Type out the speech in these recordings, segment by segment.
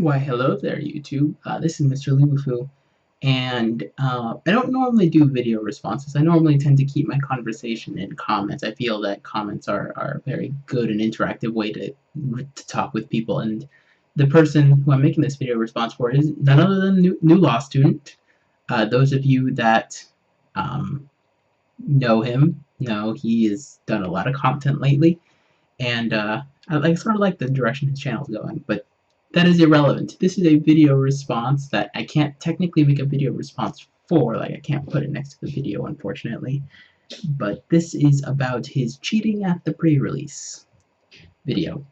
Why, hello there, YouTube. This is MrLuBuFu, and I don't normally do video responses. I normally tend to keep my conversation in comments. I feel that comments are a very good and interactive way to talk with people, and the person who I'm making this video response for is none other than Newlawstudent. Those of you that know him know he has done a lot of content lately, and I sort of like the direction his channel's going, but that is irrelevant. This is a video response that I can't technically make a video response for. Like, I can't put it next to the video, unfortunately. But this is about his cheating at the pre-release video.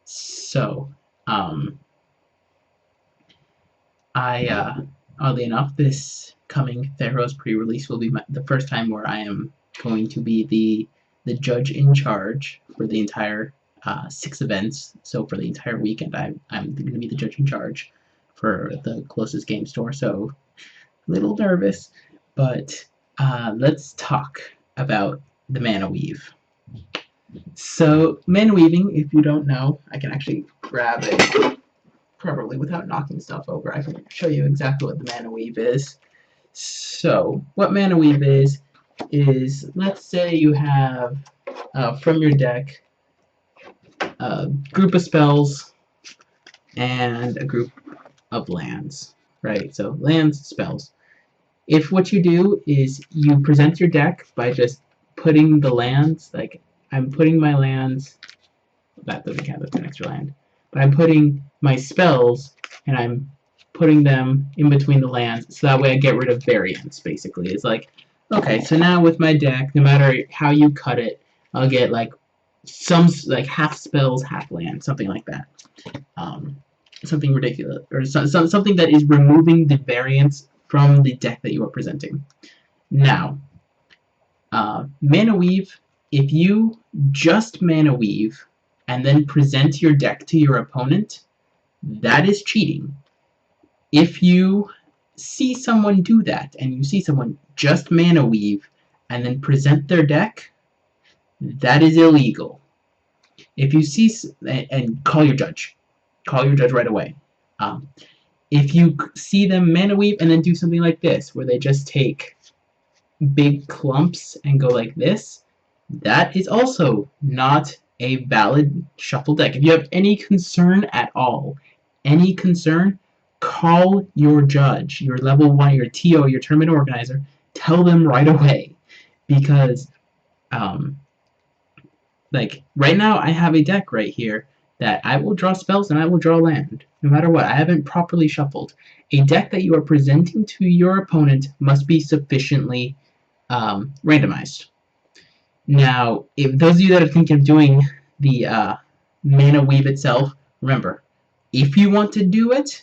So, oddly enough, this coming Theros pre-release will be the first time where I am going to be the judge in charge for the entire 6 events. So for the entire weekend, I'm going to be the judge in charge for the closest game store. So a little nervous, but let's talk about the mana weave. So mana weaving, if you don't know, I can actually grab it probably without knocking stuff over. I can show you exactly what the mana weave is. So what mana weave is let's say you have from your deck a group of spells and a group of lands, right? So lands, spells. If what you do is you present your deck by just putting the lands, like I'm putting my lands, that doesn't count, that's an extra land, but I'm putting my spells and I'm putting them in between the lands, so that way I get rid of variance, basically. It's like, okay, so now with my deck, no matter how you cut it, I'll get like half spells, half land, something like that. Something ridiculous, or something that is removing the variance from the deck that you are presenting. Now, mana weave, if you just mana weave and then present your deck to your opponent, that is cheating. If you see someone do that, and you see someone just mana weave and then present their deck, that is illegal. If you see, and call your judge right away. If you see them mana weave and then do something like this, where they just take big clumps and go like this, that is also not a valid shuffle deck. If you have any concern at all, call your judge, your level 1, your TO, your tournament organizer. Tell them right away, because like right now I have a deck right here that I will draw spells and I will draw land, no matter what. I haven't properly shuffled. A deck that you are presenting to your opponent must be sufficiently randomized. Now, if those of you that are thinking of doing the mana weave itself, remember, if you want to do it,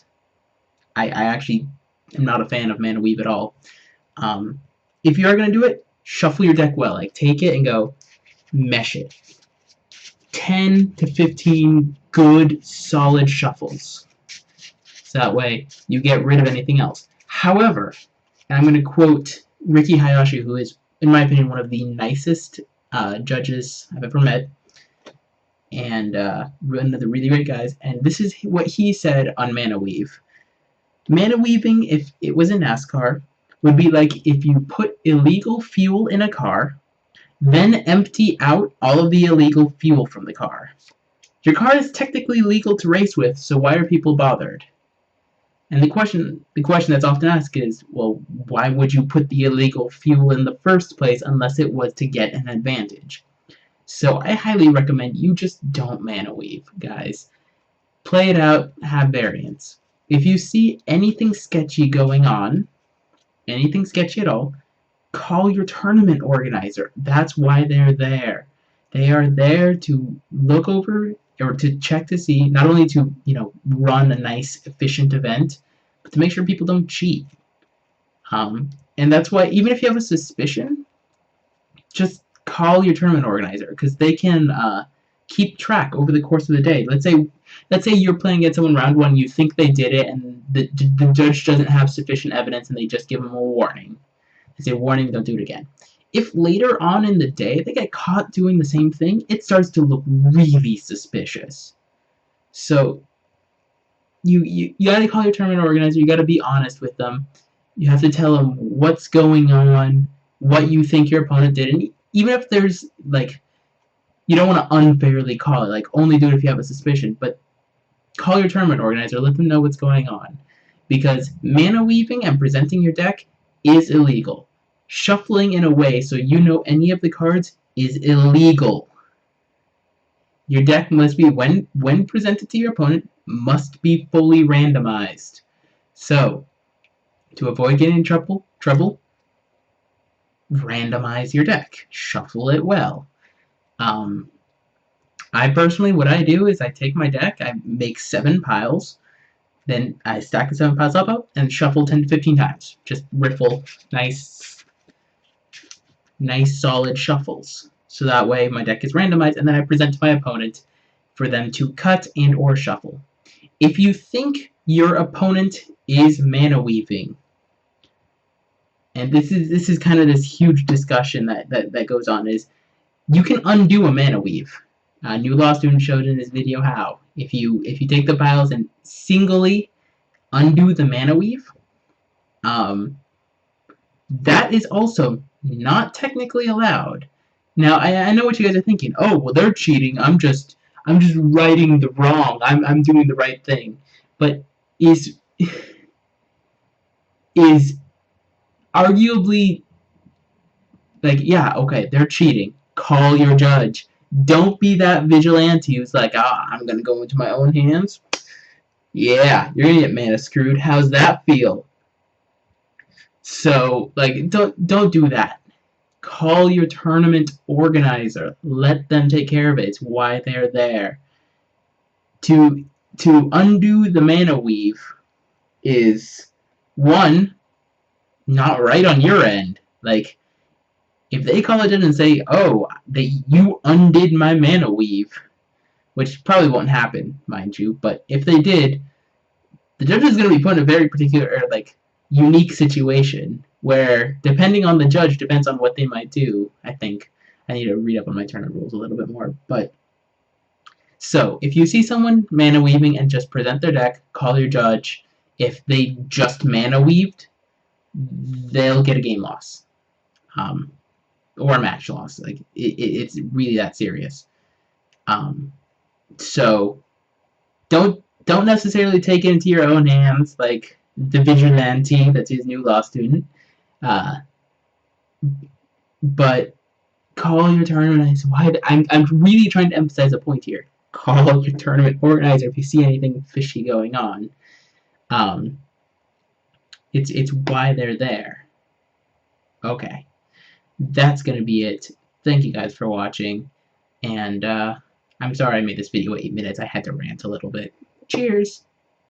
I actually am not a fan of mana weave at all. If you are going to do it, shuffle your deck well. Like, take it and go mesh it. 10 to 15 good, solid shuffles. So that way you get rid of anything else. However, and I'm going to quote Ricky Hayashi, who is, in my opinion, one of the nicest judges I've ever met, and one of the really great guys, and this is what he said on mana weave. Mana weaving, if it was in NASCAR, would be like if you put illegal fuel in a car, then empty out all of the illegal fuel from the car. Your car is technically legal to race with, so why are people bothered? And the question that's often asked is, well, why would you put the illegal fuel in the first place unless it was to get an advantage? So I highly recommend you just don't mana weave, guys. Play it out, have variance. If you see anything sketchy going on, anything sketchy at all, call your tournament organizer. That's why they're there. They are there to look over or to check to see, not only to, run a nice, efficient event, but to make sure people don't cheat. And that's why, even if you have a suspicion, just call your tournament organizer, because they can keep track over the course of the day. Let's say you're playing against someone round 1, you think they did it, and the judge doesn't have sufficient evidence, and they just give them a warning. They say, warning, don't do it again. If later on in the day they get caught doing the same thing, it starts to look really suspicious. So you gotta call your tournament organizer. You gotta be honest with them. You have to tell them what's going on, what you think your opponent did, and even if there's like, you don't want to unfairly call it. Like, only do it if you have a suspicion, but call your tournament organizer. Let them know what's going on, because mana weaving and presenting your deck is illegal. Shuffling in a way so you know any of the cards is illegal. Your deck must be, when presented to your opponent, must be fully randomized. So, to avoid getting in trouble, randomize your deck. Shuffle it well. I personally, what I do is I take my deck, I make 7 piles, then I stack the 7 piles up and shuffle 10 to 15 times. Just riffle nice solid shuffles. So that way my deck is randomized, and then I present to my opponent for them to cut and or shuffle. If you think your opponent is mana weaving, and this is kind of this huge discussion that goes on, is you can undo a mana weave. Newlawstudent showed in his video how. If you take the piles and singly undo the mana weave, that is also not technically allowed. Now I know what you guys are thinking. Oh, well, they're cheating. I'm just righting the wrong. I'm doing the right thing. But is arguably, like, yeah, okay, they're cheating. Call your judge. Don't be that vigilante who's like, I'm gonna go into my own hands. Yeah, you're gonna get mana screwed. How's that feel? So, like, don't do that. Call your tournament organizer. Let them take care of it. It's why they're there. To undo the mana weave is, one, not right on your end. Like, if they call it in and say, oh, that you undid my mana weave, which probably won't happen, mind you, but if they did, the judge is going to be put in a very particular, like, unique situation where, depending on the judge, depends on what they might do. I think I need to read up on my tournament rules a little bit more. But so, if you see someone mana weaving and just present their deck, call your judge. If they just mana weaved, they'll get a game loss, or a match loss. Like, it's really that serious. So don't necessarily take it into your own hands, like the vigilante that's his Newlawstudent. But call your tournament organizer. I'm really trying to emphasize a point here. Call your tournament organizer if you see anything fishy going on. It's why they're there. Okay, that's gonna be it. Thank you guys for watching, and I'm sorry I made this video 8 minutes. I had to rant a little bit. Cheers!